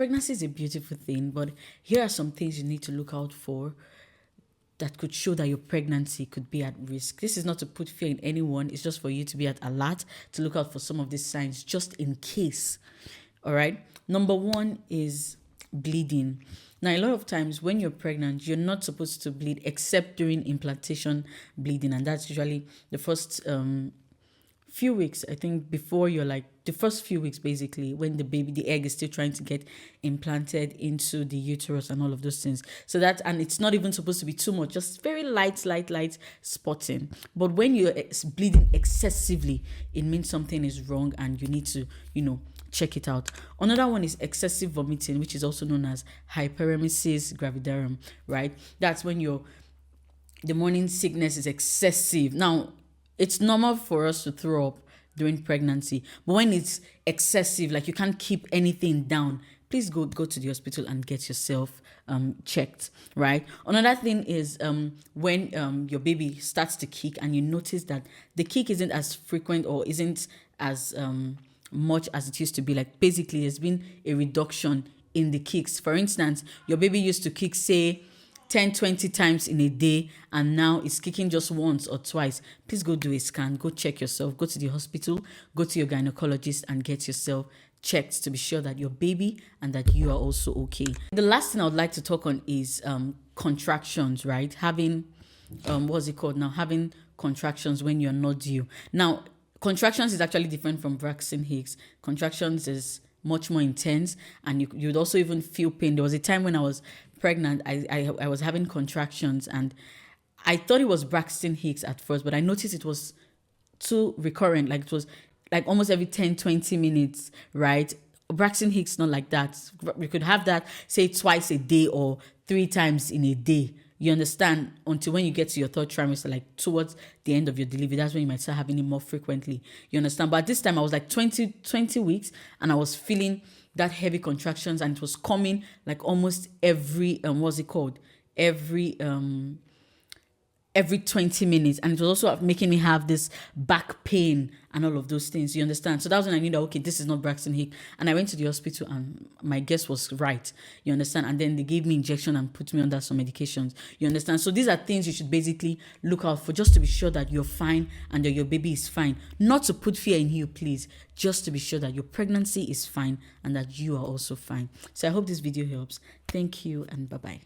Pregnancy is a beautiful thing, but here are some things you need to look out for that could show that your pregnancy could be at risk. This is not to put fear in anyone, it's just for you to be at alert, to look out for some of these signs just in case. All right. Number one is bleeding. Now, a lot of times when you're pregnant, you're not supposed to bleed except during implantation bleeding, and that's usually the first few weeks, I think, before you're like the first few weeks, basically, when the egg is still trying to get implanted into the uterus and all of those things. So that, and it's not even supposed to be too much, just very light spotting. But when you're bleeding excessively, it means something is wrong and you need to, check it out. Another one is excessive vomiting, which is also known as hyperemesis gravidarum, right? That's when the morning sickness is excessive. Now, it's normal for us to throw up during pregnancy, but when it's excessive, like you can't keep anything down, please go to the hospital and get yourself checked, right? Another thing is when your baby starts to kick and you notice that the kick isn't as frequent or isn't as much as it used to be. Like basically, there's been a reduction in the kicks. For instance, your baby used to kick, say, 10, 20 times in a day, and now it's kicking just once or twice. Please go do a scan, go check yourself, go to the hospital, go to your gynecologist and get yourself checked to be sure that your baby and that you are also okay. The last thing I would like to talk on is contractions, right? Having, what's it called now? Having contractions when you're not due. Now, contractions is actually different from Braxton Hicks. Contractions is much more intense, and you'd also even feel pain. There was a time when I was pregnant, I was having contractions, and I thought it was Braxton Hicks at first, but I noticed it was too recurrent. Like it was like almost every 10-20 minutes, right? Braxton Hicks not like that. We could have that, say, twice a day or 3 times in a day. You understand? Until when you get to your third trimester, like towards the end of your delivery, that's when you might start having it more frequently. You understand? But at this time, I was like 20 weeks, and I was feeling that heavy contractions, and it was coming like almost every every 20 minutes, and it was also making me have this back pain and all of those things. You understand? So that was when I knew that, okay, this is not Braxton Hicks. And I went to the hospital and my guess was right. You understand? And then they gave me injection and put me under some medications. You understand? So these are things you should basically look out for, just to be sure that you're fine and that your baby is fine. Not to put fear in you, please, just to be sure that your pregnancy is fine and that you are also fine. So I hope this video helps. Thank you and bye-bye.